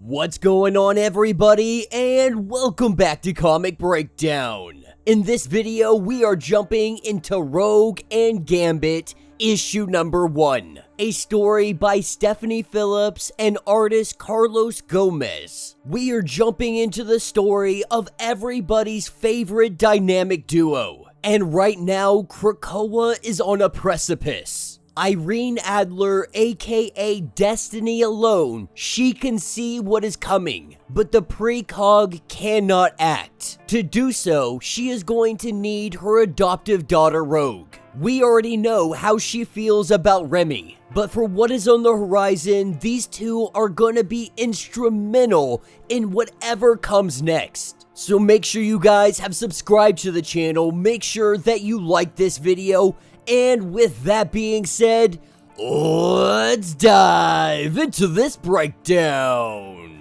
What's going on, everybody, and welcome back to Comic Breakdown. In this video, we are jumping into Rogue and Gambit, issue number 1, a story by Stephanie Phillips and artist Carlos Gómez. We are jumping into the story of everybody's favorite dynamic duo, and right now, Krakoa is on a precipice. Irene Adler, aka Destiny alone, she can see what is coming, but the precog cannot act. To do so, she is going to need her adoptive daughter Rogue. We already know how she feels about Remy, but for what is on the horizon, these two are gonna be instrumental in whatever comes next. So make sure you guys have subscribed to the channel, make sure that you like this video, and with that being said, let's dive into this breakdown.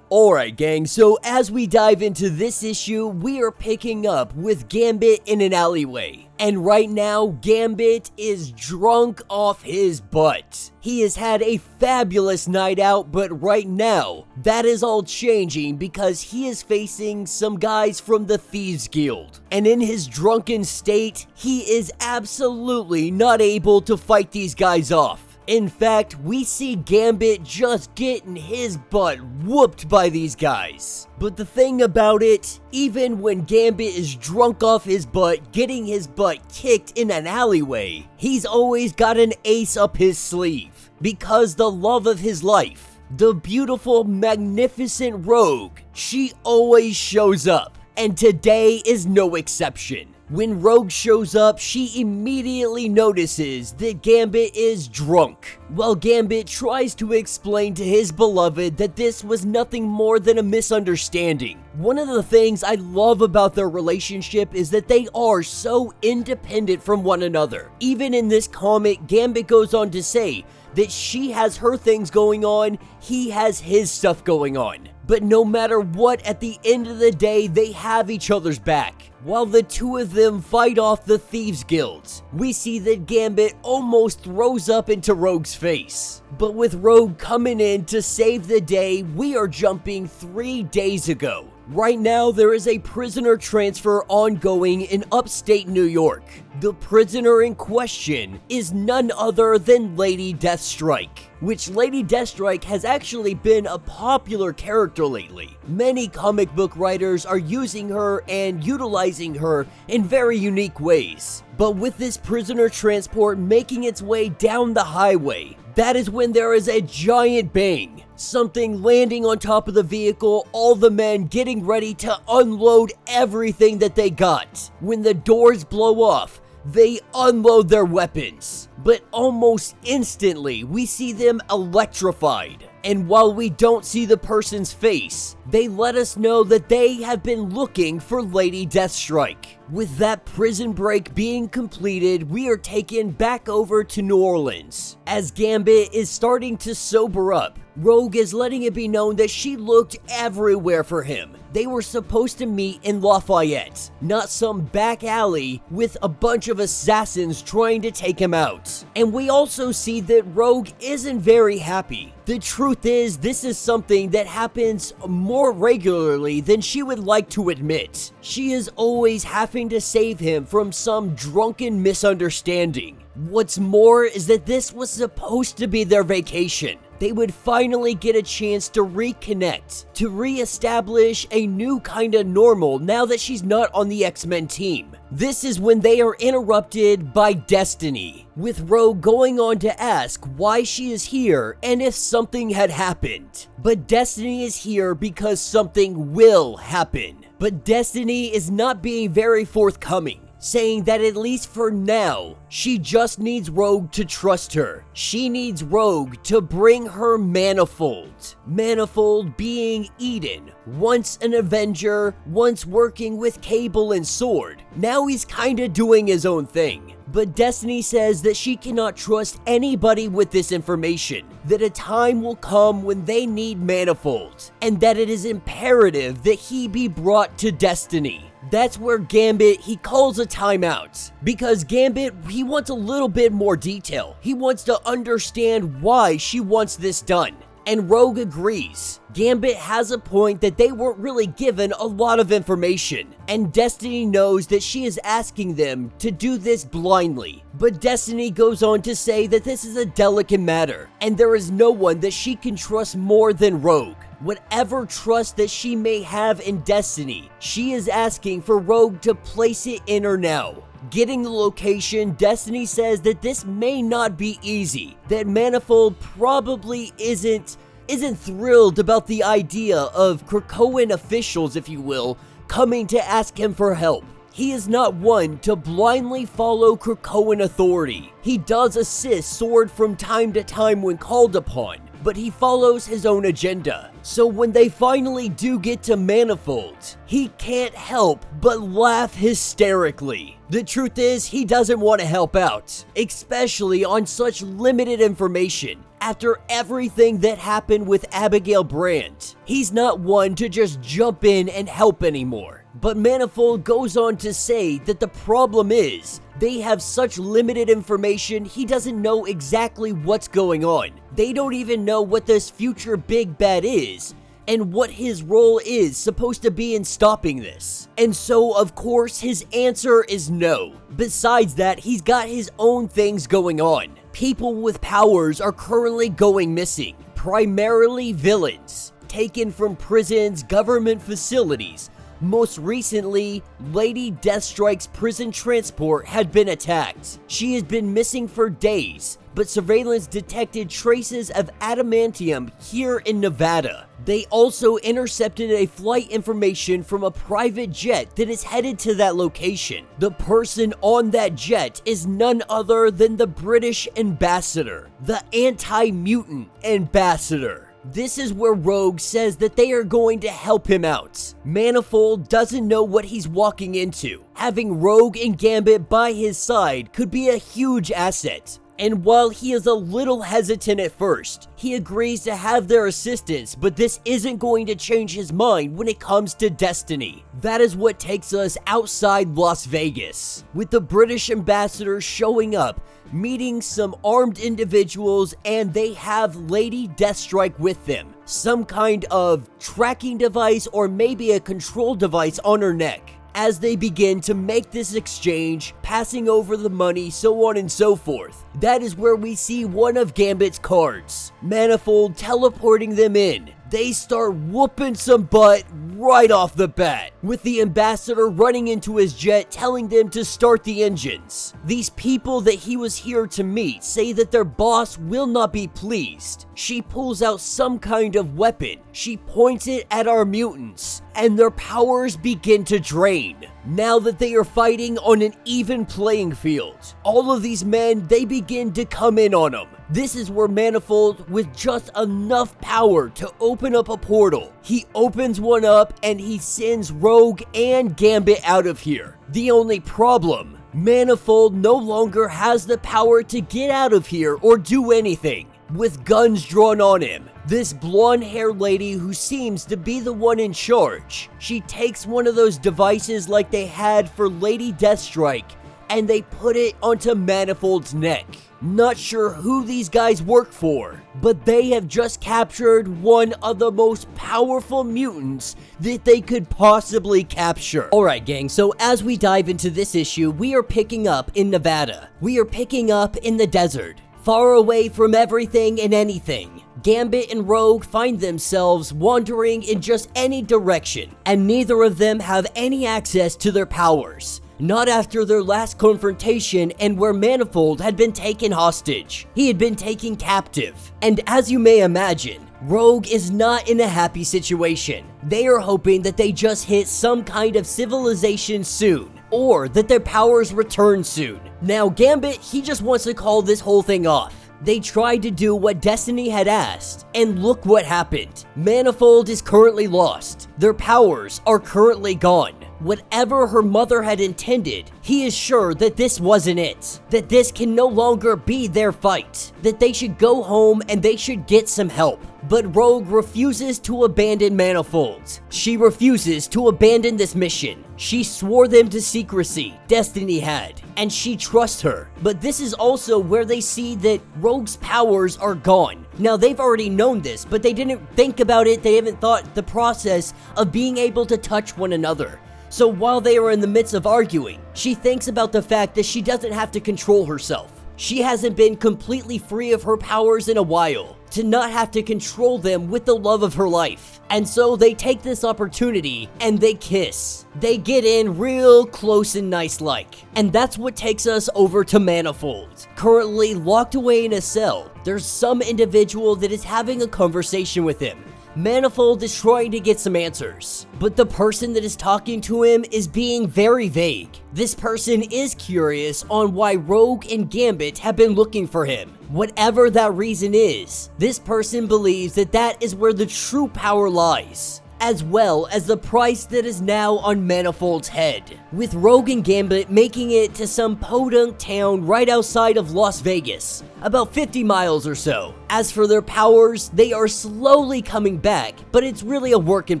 Alright gang, so as we dive into this issue, we are picking up with Gambit in an alleyway. And right now, Gambit is drunk off his butt. He has had a fabulous night out, but right now, that is all changing because he is facing some guys from the Thieves Guild. And in his drunken state, he is absolutely not able to fight these guys off. In fact, we see Gambit just getting his butt whooped by these guys. But the thing about it, even when Gambit is drunk off his butt, getting his butt kicked in an alleyway, he's always got an ace up his sleeve. Because the love of his life, the beautiful, magnificent Rogue, she always shows up. And today is no exception. When Rogue shows up, she immediately notices that Gambit is drunk. While Gambit tries to explain to his beloved that this was nothing more than a misunderstanding. One of the things I love about their relationship is that they are so independent from one another. Even in this comic, Gambit goes on to say that she has her things going on, he has his stuff going on. But no matter what, at the end of the day, they have each other's back. While the two of them fight off the Thieves Guilds, we see that Gambit almost throws up into Rogue's face. But with Rogue coming in to save the day, we are jumping 3 days ago. Right now, there is a prisoner transfer ongoing in upstate New York. The prisoner in question is none other than Lady Deathstrike, which Lady Deathstrike has actually been a popular character lately. Many comic book writers are using her and utilizing her in very unique ways. But with this prisoner transport making its way down the highway, that is when there is a giant bang. Something landing on top of the vehicle, all the men getting ready to unload everything that they got. When the doors blow off, they unload their weapons. But almost instantly, we see them electrified. And while we don't see the person's face, they let us know that they have been looking for Lady Deathstrike. With that prison break being completed, we are taken back over to New Orleans. As Gambit is starting to sober up, Rogue is letting it be known that she looked everywhere for him. They were supposed to meet in Lafayette, not some back alley with a bunch of assassins trying to take him out. And we also see that Rogue isn't very happy. The truth is, this is something that happens more regularly than she would like to admit. She is always having to save him from some drunken misunderstanding. What's more is that this was supposed to be their vacation. They would finally get a chance to reconnect, to re-establish a new kind of normal now that she's not on the X-Men team. This is when they are interrupted by Destiny, with Rogue going on to ask why she is here and if something had happened. But Destiny is here because something will happen. But Destiny is not being very forthcoming, saying that at least for now, she just needs Rogue to trust her. She needs Rogue to bring her Manifold. Manifold being Eden, once an Avenger, once working with Cable and Sword. Now he's kinda doing his own thing. But Destiny says that she cannot trust anybody with this information, that a time will come when they need Manifold, and that it is imperative that he be brought to Destiny. That's where Gambit, he calls a timeout. Because Gambit, he wants a little bit more detail. He wants to understand why she wants this done. and Rogue agrees. Gambit has a point that they weren't really given a lot of information, and Destiny knows that she is asking them to do this blindly. But Destiny goes on to say that this is a delicate matter, and there is no one that she can trust more than Rogue. Whatever trust that she may have in Destiny, she is asking for Rogue to place it in her now. Getting the location, Destiny says that this may not be easy, that Manifold probably isn't thrilled about the idea of Krakoan officials, if you will, coming to ask him for help. He is not one to blindly follow Krakoan authority. He does assist Sword from time to time when called upon, but he follows his own agenda. So when they finally do get to Manifold, he can't help but laugh hysterically. The truth is, he doesn't want to help out, especially on such limited information. After everything that happened with Abigail Brand, he's not one to just jump in and help anymore. But Manifold goes on to say that the problem is, they have such limited information, he doesn't know exactly what's going on. They don't even know what this future big bad is, and what his role is supposed to be in stopping this. And so, of course, his answer is no. Besides that, he's got his own things going on. People with powers are currently going missing, primarily villains, taken from prisons, government facilities. Most recently, Lady Deathstrike's prison transport had been attacked. She has been missing for days, but surveillance detected traces of adamantium here in Nevada. They also intercepted a flight information from a private jet that is headed to that location. The person on that jet is none other than the British ambassador, the anti-mutant ambassador. This is where Rogue says that they are going to help him out. Manifold doesn't know what he's walking into. Having Rogue and Gambit by his side could be a huge asset. And while he is a little hesitant at first, he agrees to have their assistance, but this isn't going to change his mind when it comes to Destiny. That is what takes us outside Las Vegas, with the British ambassador showing up, meeting some armed individuals, and they have Lady Deathstrike with them. Some kind of tracking device or maybe a control device on her neck. As they begin to make this exchange, passing over the money, so on and so forth. That is where we see one of Gambit's cards, Manifold, teleporting them in. They start whooping some butt right off the bat, with the ambassador running into his jet telling them to start the engines. These people that he was here to meet say that their boss will not be pleased. She pulls out some kind of weapon. She points it at our mutants, and their powers begin to drain. Now that they are fighting on an even playing field, all of these men, they begin to come in on them. This is where Manifold, with just enough power to open up a portal, he opens one up and he sends Rogue and Gambit out of here. The only problem, Manifold no longer has the power to get out of here or do anything. With guns drawn on him, this blonde-haired lady who seems to be the one in charge, she takes one of those devices like they had for Lady Deathstrike, and they put it onto Manifold's neck. Not sure who these guys work for, but they have just captured one of the most powerful mutants that they could possibly capture. Alright gang, so as we dive into this issue, we are picking up in Nevada. We are picking up in the desert, far away from everything and anything. Gambit and Rogue find themselves wandering in just any direction, and neither of them have any access to their powers. Not after their last confrontation and where Manifold had been taken hostage. He had been taken captive. And as you may imagine, Rogue is not in a happy situation. They are hoping that they just hit some kind of civilization soon, or that their powers return soon. Now Gambit, he just wants to call this whole thing off. They tried to do what Destiny had asked, and look what happened. Manifold is currently lost. Their powers are currently gone. Whatever her mother had intended, he is sure that this wasn't it, that this can no longer be their fight, that they should go home and they should get some help. But Rogue refuses to abandon Manifold. She refuses to abandon this mission. She swore them to secrecy, Destiny had, and she trusts her. But this is also where they see that Rogue's powers are gone. Now, they've already known this, but they didn't think about it. They haven't thought the process of being able to touch one another. So while they are in the midst of arguing, she thinks about the fact that she doesn't have to control herself. She hasn't been completely free of her powers in a while, to not have to control them with the love of her life. And so they take this opportunity and they kiss. They get in real close and nice like. And that's what takes us over to Manifold. Currently locked away in a cell, there's some individual that is having a conversation with him. Manifold is trying to get some answers, but the person that is talking to him is being very vague. This person is curious on why Rogue and Gambit have been looking for him. Whatever that reason is, this person believes that that is where the true power lies, as well as the price that is now on Manifold's head, with Rogue and Gambit making it to some podunk town right outside of Las Vegas, about 50 miles or so. As for their powers, they are slowly coming back, but it's really a work in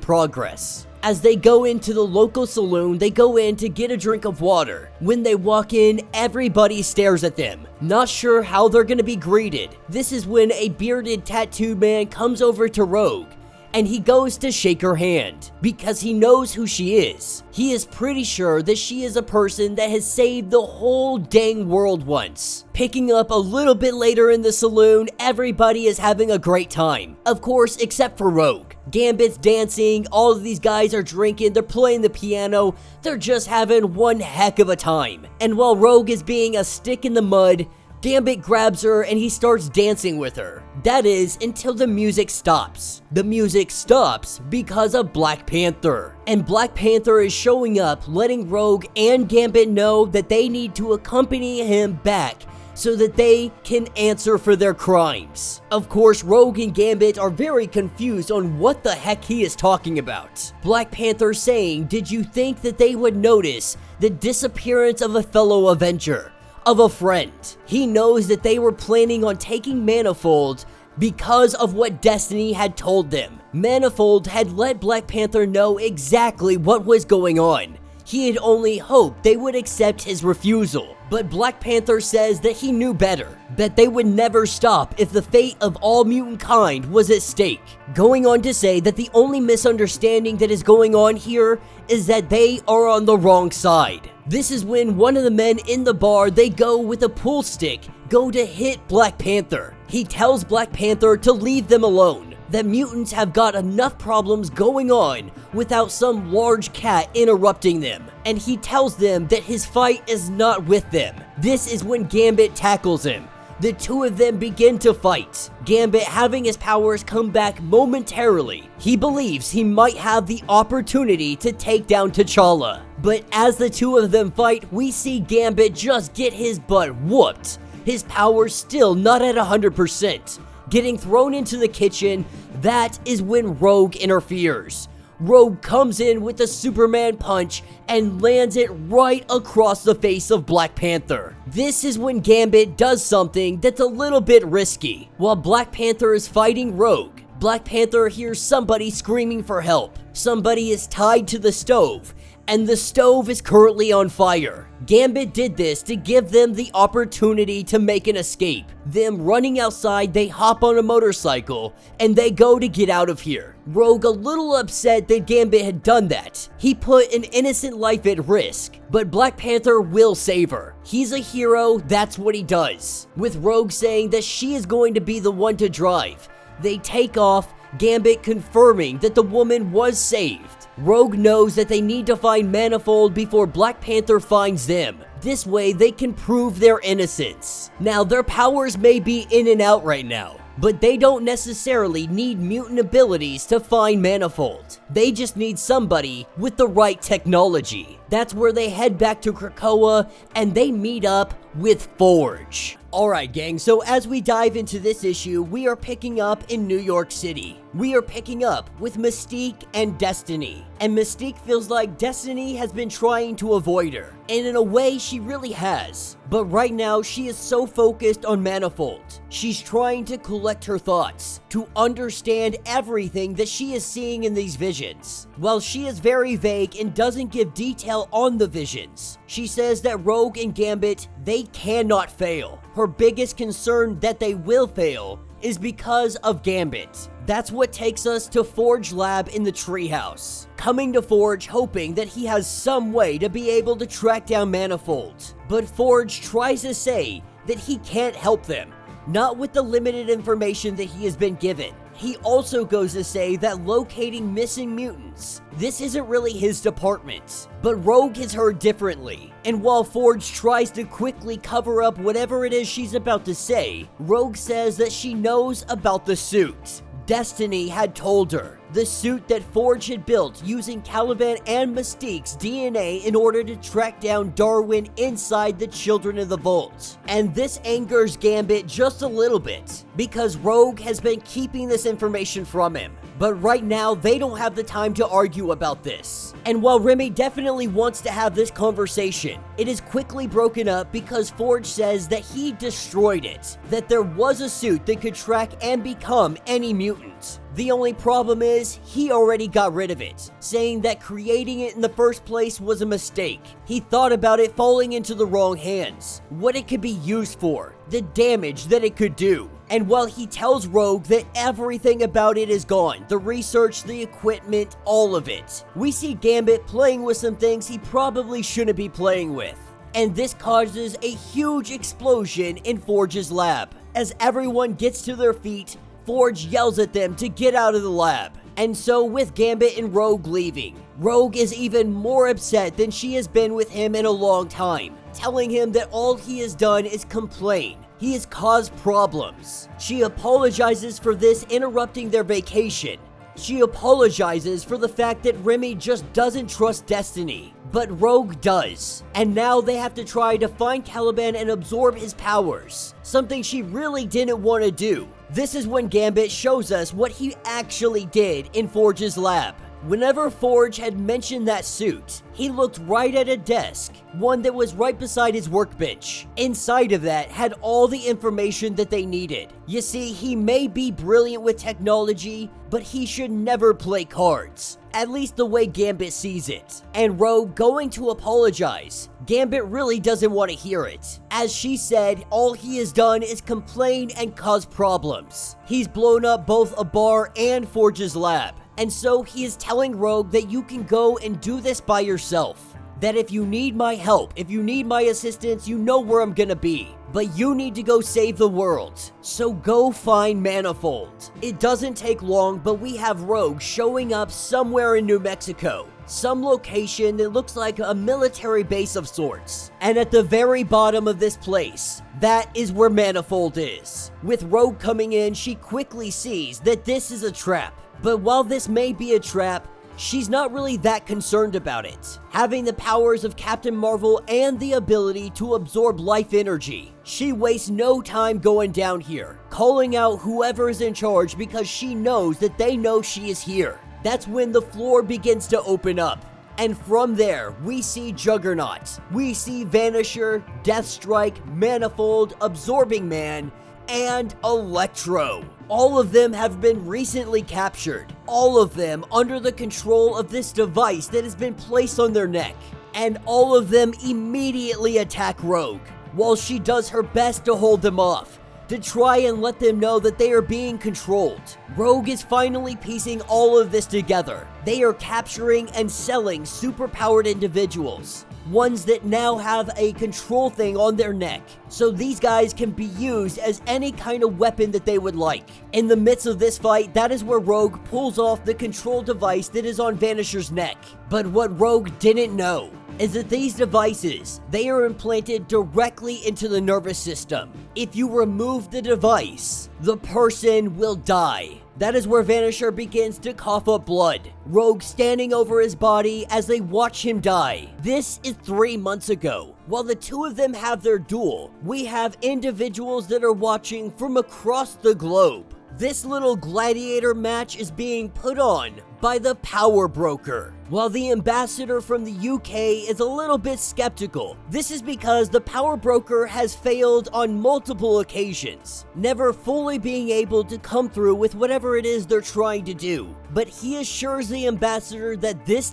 progress. As they go into the local saloon, they go in to get a drink of water. When they walk in, everybody stares at them, not sure how they're gonna be greeted. This is when a bearded, tattooed man comes over to Rogue, and he goes to shake her hand because he knows who she is. He is pretty sure that she is a person that has saved the whole dang world once. Picking up a little bit later in the saloon, everybody is having a great time. Of course, except for Rogue. Gambit's dancing, all of these guys are drinking, they're playing the piano, they're just having one heck of a time. And while Rogue is being a stick in the mud, Gambit grabs her and he starts dancing with her. That is, until the music stops. The music stops because of Black Panther. And Black Panther is showing up, letting Rogue and Gambit know that they need to accompany him back so that they can answer for their crimes. Of course, Rogue and Gambit are very confused on what the heck he is talking about. Black Panther saying, did you think that they would notice the disappearance of a fellow Avenger? Of a friend. He knows that they were planning on taking Manifold because of what Destiny had told them. Manifold had let Black Panther know exactly what was going on. He had only hoped they would accept his refusal. But Black Panther says that he knew better, that they would never stop if the fate of all mutant kind was at stake. Going on to say that the only misunderstanding that is going on here is that they are on the wrong side. This is when one of the men in the bar, they go with a pool stick, go to hit Black Panther. He tells Black Panther to leave them alone, that mutants have got enough problems going on without some large cat interrupting them. And he tells them that his fight is not with them. This is when Gambit tackles him. The two of them begin to fight. Gambit having his powers come back momentarily. He believes he might have the opportunity to take down T'Challa. But as the two of them fight, we see Gambit just get his butt whooped. His powers still not at 100%. Getting thrown into the kitchen, that is when Rogue interferes. Rogue comes in with a Superman punch and lands it right across the face of Black Panther. This is when Gambit does something that's a little bit risky. While Black Panther is fighting Rogue, Black Panther hears somebody screaming for help. Somebody is tied to the stove, and the stove is currently on fire. Gambit did this to give them the opportunity to make an escape. Them running outside, they hop on a motorcycle, and they go to get out of here. Rogue a little upset that Gambit had done that. He put an innocent life at risk, but Black Panther will save her. He's a hero, that's what he does. With Rogue saying that she is going to be the one to drive. They take off, Gambit confirming that the woman was saved. Rogue knows that they need to find Manifold before Black Panther finds them. This way they can prove their innocence. Now their powers may be in and out right now, but they don't necessarily need mutant abilities to find Manifold. They just need somebody with the right technology. That's where they head back to Krakoa and they meet up with Forge. Alright gang, so as we dive into this issue, we are picking up in New York City. We are picking up with Mystique and Destiny. And Mystique feels like Destiny has been trying to avoid her. And in a way, she really has. But right now, she is so focused on Manifold. She's trying to collect her thoughts, to understand everything that she is seeing in these visions. While she is very vague and doesn't give detail on the visions, she says that Rogue and Gambit, they cannot fail. Her biggest concern that they will fail is because of Gambit. That's what takes us to Forge Lab in the treehouse. Coming to Forge hoping that he has some way to be able to track down Manifold. But Forge tries to say that he can't help them, not with the limited information that he has been given. He also goes to say that locating missing mutants, this isn't really his department. But Rogue has heard differently, and while Forge tries to quickly cover up whatever it is she's about to say, Rogue says that she knows about the suit. Destiny had told her, the suit that Forge had built using Caliban and Mystique's DNA in order to track down Darwin inside the Children of the Vault. And this angers Gambit just a little bit, because Rogue has been keeping this information from him. But right now, they don't have the time to argue about this. And while Remy definitely wants to have this conversation, it is quickly broken up because Forge says that he destroyed it, that there was a suit that could track and become any mutant. The only problem is, he already got rid of it, saying that creating it in the first place was a mistake. He thought about it falling into the wrong hands, what it could be used for, the damage that it could do. And while he tells Rogue that everything about it is gone, the research, the equipment, all of it, we see Gambit playing with some things he probably shouldn't be playing with. And this causes a huge explosion in Forge's lab. As everyone gets to their feet, Forge yells at them to get out of the lab. And so with Gambit and Rogue leaving, Rogue is even more upset than she has been with him in a long time, telling him that all he has done is complain. He has caused problems. She apologizes for this interrupting their vacation. She apologizes for the fact that Remy just doesn't trust Destiny, but Rogue does. And now they have to try to find Caliban and absorb his powers, something she really didn't want to do. This is when Gambit shows us what he actually did in Forge's lab. Whenever Forge had mentioned that suit, he looked right at a desk, one that was right beside his workbench. Inside of that had all the information that they needed. You see, he may be brilliant with technology, but he should never play cards. At least the way Gambit sees it. And Rogue going to apologize. Gambit really doesn't want to hear it. As she said, all he has done is complain and cause problems. He's blown up both a bar and Forge's lab. And so he is telling Rogue that you can go and do this by yourself. That if you need my help, if you need my assistance, you know where I'm gonna be. But you need to go save the world. So go find Manifold. It doesn't take long, but we have Rogue showing up somewhere in New Mexico. Some location that looks like a military base of sorts. And at the very bottom of this place, that is where Manifold is. With Rogue coming in, she quickly sees that this is a trap. But while this may be a trap, she's not really that concerned about it. Having the powers of Captain Marvel and the ability to absorb life energy, she wastes no time going down here, calling out whoever is in charge because she knows that they know she is here. That's when the floor begins to open up. And from there, we see Juggernaut, we see Vanisher, Deathstrike, Manifold, Absorbing Man, and Electro. All of them have been recently captured. All of them under the control of this device that has been placed on their neck. And all of them immediately attack Rogue, while she does her best to hold them off, to try and let them know that they are being controlled. Rogue is finally piecing all of this together. They are capturing and selling superpowered individuals. Ones that now have a control thing on their neck. So these guys can be used as any kind of weapon that they would like. In the midst of this fight, that is where Rogue pulls off the control device that is on Vanisher's neck. But what Rogue didn't know is that these devices, they are implanted directly into the nervous system. If you remove the device, the person will die. That is where Vanisher begins to cough up blood, Rogue standing over his body as they watch him die. This is 3 months ago. While the two of them have their duel, we have individuals that are watching from across the globe. This little gladiator match is being put on by the Power Broker. While the ambassador from the UK is a little bit skeptical, this is because the Power Broker has failed on multiple occasions, never fully being able to come through with whatever it is they're trying to do. But he assures the ambassador that this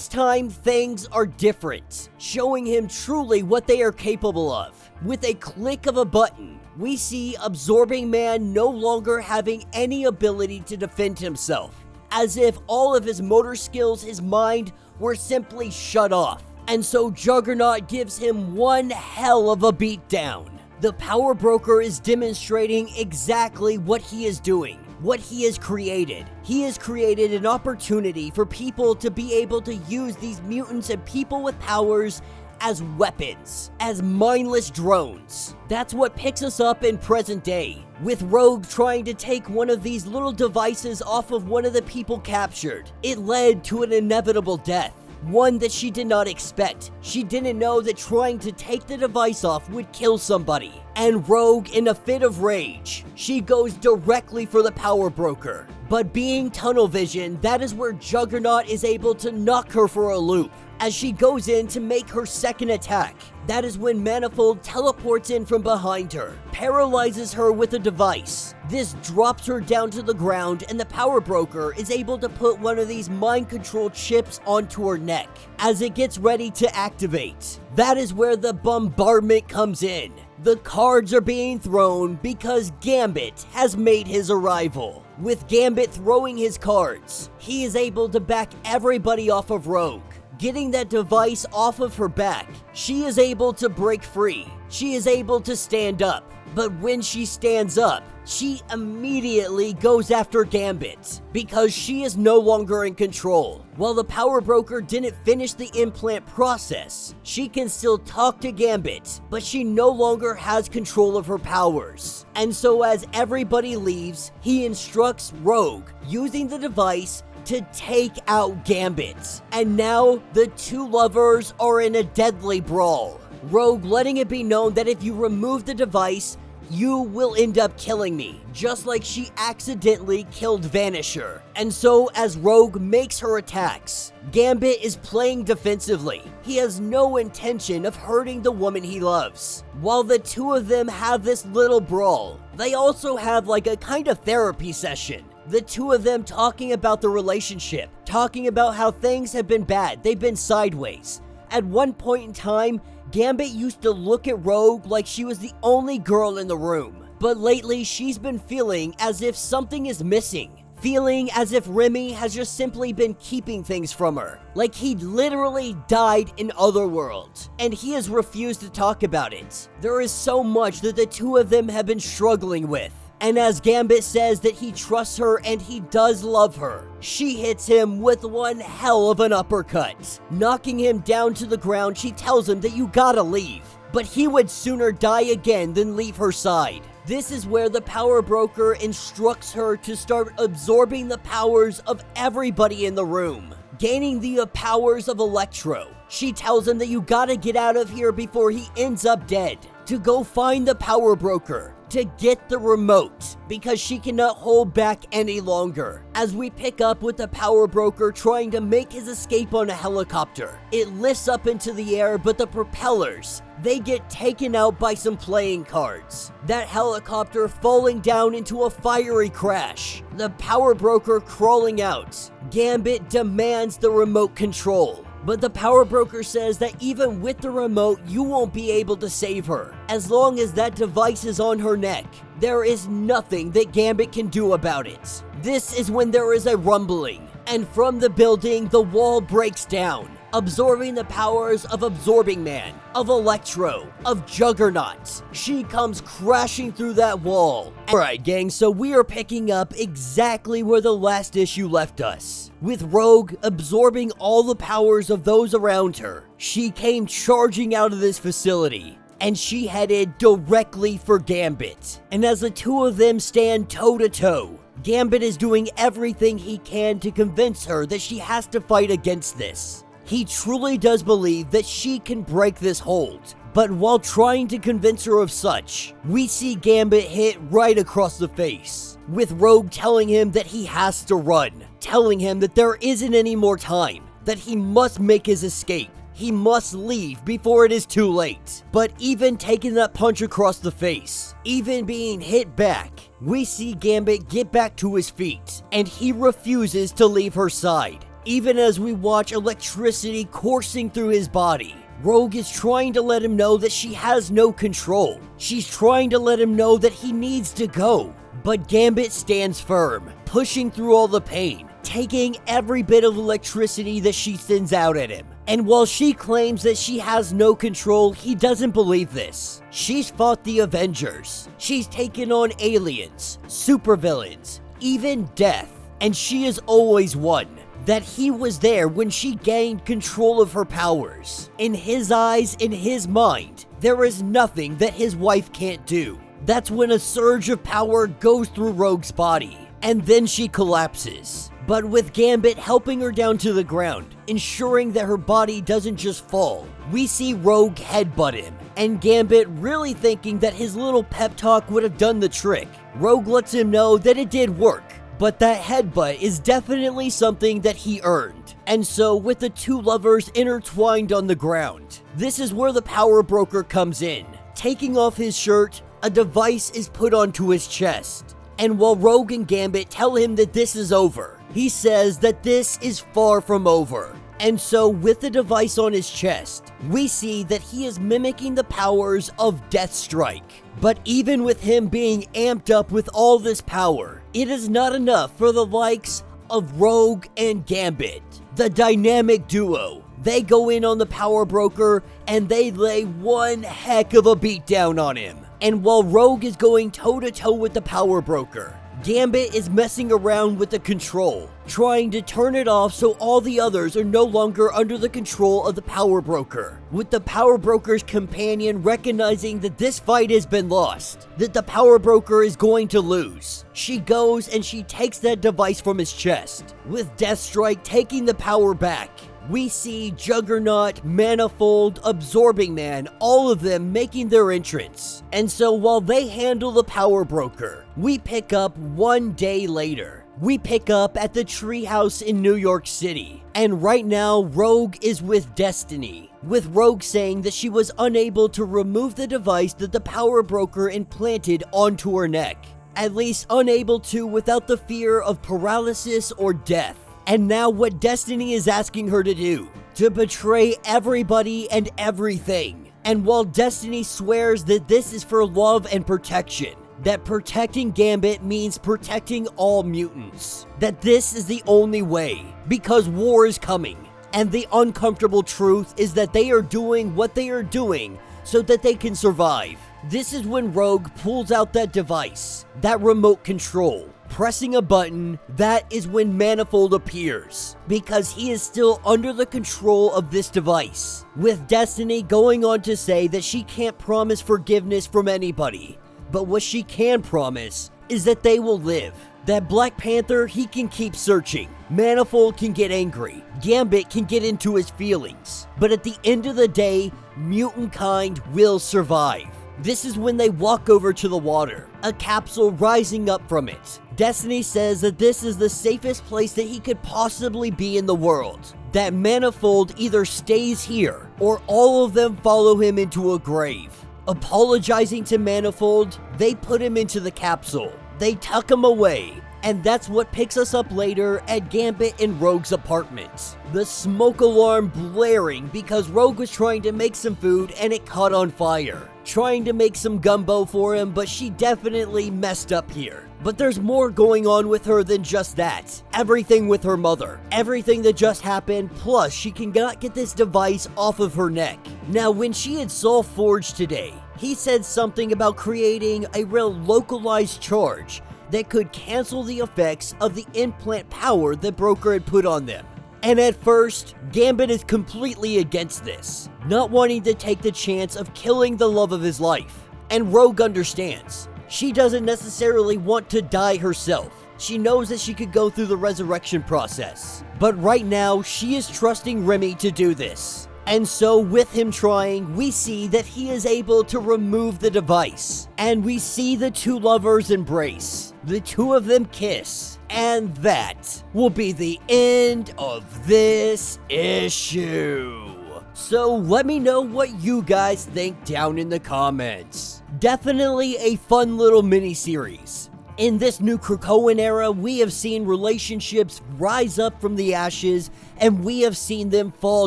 time things are different, showing him truly what they are capable of. With a click of a button, we see Absorbing Man no longer having any ability to defend himself, as if all of his motor skills, his mind, were simply shut off. And so Juggernaut gives him one hell of a beatdown. The Power Broker is demonstrating exactly what he is doing, what he has created. He has created an opportunity for people to be able to use these mutants and people with powers as weapons, as mindless drones. That's what picks us up in present day, with Rogue trying to take one of these little devices off of one of the people captured. It led to an inevitable death, one that she did not expect. She didn't know that trying to take the device off would kill somebody. And Rogue, in a fit of rage, she goes directly for the Power Broker. But being tunnel vision, that is where Juggernaut is able to knock her for a loop. As she goes in to make her second attack, that is when Manifold teleports in from behind her, paralyzes her with a device. This drops her down to the ground, and the Power Broker is able to put one of these mind control chips onto her neck as it gets ready to activate. That is where the bombardment comes in. The cards are being thrown because Gambit has made his arrival. With Gambit throwing his cards, he is able to back everybody off of Rogue. Getting that device off of her back, she is able to break free. She is able to stand up. But when she stands up, she immediately goes after Gambit because she is no longer in control. While the Power Broker didn't finish the implant process, she can still talk to Gambit, but she no longer has control of her powers. And so as everybody leaves, he instructs Rogue, using the device, to take out Gambit. And now the two lovers are in a deadly brawl. Rogue letting it be known that if you remove the device, you will end up killing me, just like she accidentally killed Vanisher. And so as Rogue makes her attacks, Gambit is playing defensively. He has no intention of hurting the woman he loves. While the two of them have this little brawl, they also have like a kind of therapy session. The two of them talking about the relationship, talking about how things have been bad, they've been sideways. At one point in time, Gambit used to look at Rogue like she was the only girl in the room. But lately, she's been feeling as if something is missing. Feeling as if Remy has just simply been keeping things from her. Like he literally died in Otherworld, and he has refused to talk about it. There is so much that the two of them have been struggling with. And as Gambit says that he trusts her and he does love her, she hits him with one hell of an uppercut. Knocking him down to the ground, she tells him that you gotta leave. But he would sooner die again than leave her side. This is where the Power Broker instructs her to start absorbing the powers of everybody in the room, gaining the powers of Electro. She tells him that you gotta get out of here before he ends up dead, to go find the Power Broker, to get the remote, because she cannot hold back any longer. As we pick up with the Power Broker trying to make his escape on a helicopter, it lifts up into the air, but the propellers, they get taken out by some playing cards. That helicopter falling down into a fiery crash. The Power Broker crawling out. Gambit demands the remote control. But the Power Broker says that even with the remote, you won't be able to save her. As long as that device is on her neck, there is nothing that Gambit can do about it. This is when there is a rumbling, and from the building, the wall breaks down. absorbing the powers of Absorbing Man, of Electro, of Juggernaut. She comes crashing through that wall. Alright gang, so we are picking up exactly where the last issue left us, with Rogue absorbing all the powers of those around her. She came charging out of this facility, and she headed directly for Gambit. And as the two of them stand toe to toe, Gambit is doing everything he can to convince her that she has to fight against this. He truly does believe that she can break this hold, but while trying to convince her of such, we see Gambit hit right across the face, with Rogue telling him that he has to run, telling him that there isn't any more time, that he must make his escape. He must leave before it is too late. But even taking that punch across the face, even being hit back, we see Gambit get back to his feet, and he refuses to leave her side. Even as we watch electricity coursing through his body, Rogue is trying to let him know that she has no control. She's trying to let him know that he needs to go. But Gambit stands firm, pushing through all the pain, taking every bit of electricity that she sends out at him. And while she claims that she has no control, he doesn't believe this. She's fought the Avengers. She's taken on aliens, supervillains, even death. And she has always won. That he was there when she gained control of her powers. In his eyes, in his mind, there is nothing that his wife can't do. That's when a surge of power goes through Rogue's body, and then she collapses. But with Gambit helping her down to the ground, ensuring that her body doesn't just fall, we see Rogue headbutt him, and Gambit really thinking that his little pep talk would have done the trick. Rogue lets him know that it did work, but that headbutt is definitely something that he earned. And so, with the two lovers intertwined on the ground, this is where the power broker comes in. Taking off his shirt, a device is put onto his chest. And while Rogue and Gambit tell him that this is over, he says that this is far from over. And so, with the device on his chest, we see that he is mimicking the powers of Deathstrike. But even with him being amped up with all this power, it is not enough for the likes of Rogue and Gambit, the dynamic duo. They go in on the power broker and they lay one heck of a beatdown on him. And while Rogue is going toe to toe with the power broker, Gambit is messing around with the control, trying to turn it off so all the others are no longer under the control of the power broker. With the power broker's companion recognizing that this fight has been lost, that the power broker is going to lose, she goes and she takes that device from his chest, with Deathstrike taking the power back. We see Juggernaut, Manifold, Absorbing Man, all of them making their entrance. And so while they handle the power broker, we pick up one day later. We pick up at the treehouse in New York City. And right now, Rogue is with Destiny, with Rogue saying that she was unable to remove the device that the power broker implanted onto her neck. At least unable to without the fear of paralysis or death. And now what Destiny is asking her to do, to betray everybody and everything. And while Destiny swears that this is for love and protection, that protecting Gambit means protecting all mutants, that this is the only way, because war is coming. And the uncomfortable truth is that they are doing what they are doing so that they can survive. This is when Rogue pulls out that device, that remote control. Pressing a button, that is when Manifold appears, because he is still under the control of this device, with Destiny going on to say that she can't promise forgiveness from anybody, but what she can promise is that they will live. That Black Panther, he can keep searching, Manifold can get angry, Gambit can get into his feelings, but at the end of the day, mutant kind will survive. This is when they walk over to the water, a capsule rising up from it. Destiny says that this is the safest place that he could possibly be in the world. That Manifold either stays here, or all of them follow him into a grave. Apologizing to Manifold, they put him into the capsule. They tuck him away, And that's what picks us up later at Gambit and Rogue's apartment. The smoke alarm blaring because Rogue was trying to make some food and it caught on fire. Trying to make some gumbo for him, but she definitely messed up here. But there's more going on with her than just that. Everything with her mother. Everything that just happened, plus she cannot get this device off of her neck. Now, when she had saw Forge today, he said something about creating a real localized charge that could cancel the effects of the implant power that Broker had put on them. And at first, Gambit is completely against this, not wanting to take the chance of killing the love of his life. And Rogue understands. She doesn't necessarily want to die herself. She knows that she could go through the resurrection process. But right now, she is trusting Remy to do this. And so with him trying, we see that he is able to remove the device. And we see the two lovers embrace. The two of them kiss. And that will be the end of this issue. So let me know what you guys think down in the comments. Definitely a fun little mini-series. In this new Krakoan era, we have seen relationships rise up from the ashes, and we have seen them fall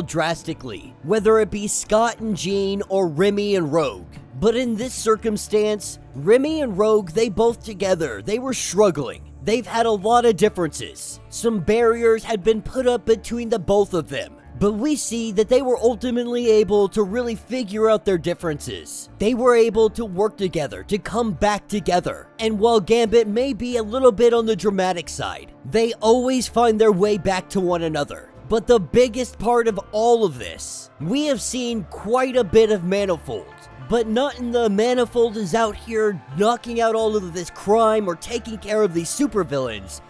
drastically, whether it be Scott and Jean or Remy and Rogue. But in this circumstance, Remy and Rogue, they both together, they were struggling. They've had a lot of differences. Some barriers had been put up between the both of them. But we see that they were ultimately able to really figure out their differences. They were able to work together, to come back together. And while Gambit may be a little bit on the dramatic side, they always find their way back to one another. But the biggest part of all of this, we have seen quite a bit of Manifold. But not in the Manifold is out here knocking out all of this crime or taking care of these supervillains.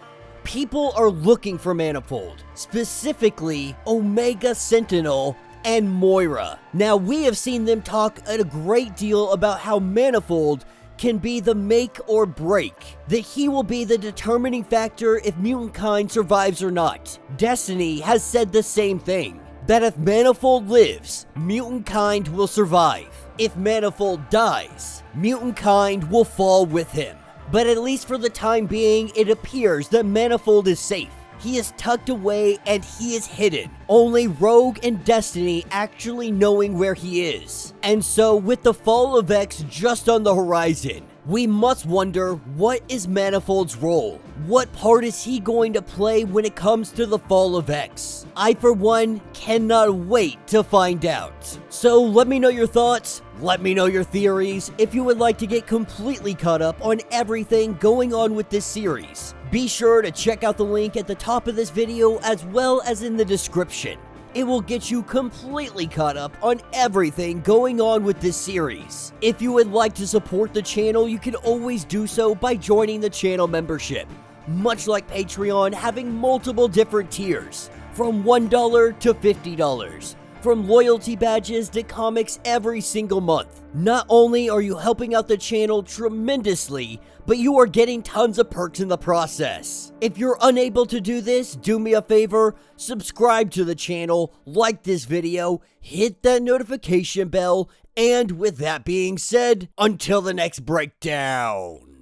People are looking for Manifold, specifically Omega Sentinel and Moira. Now, we have seen them talk a great deal about how Manifold can be the make or break, that he will be the determining factor if mutant kind survives or not. Destiny has said the same thing, that if Manifold lives, mutant kind will survive. If Manifold dies, mutant kind will fall with him. But at least for the time being, it appears that Manifold is safe. He is tucked away and he is hidden. Only Rogue and Destiny actually knowing where he is. And so with the fall of X just on the horizon, we must wonder, what is Manifold's role? What part is he going to play when it comes to the fall of X? I, for one, cannot wait to find out. So let me know your thoughts. Let me know your theories. If you would like to get completely caught up on everything going on with this series, be sure to check out the link at the top of this video as well as in the description. It will get you completely caught up on everything going on with this series. If you would like to support the channel, you can always do so by joining the channel membership. Much like Patreon, having multiple different tiers, from $1 to $50. From loyalty badges to comics every single month. Not only are you helping out the channel tremendously, but you are getting tons of perks in the process. If you're unable to do this, do me a favor, subscribe to the channel, like this video, hit that notification bell, and with that being said, until the next breakdown.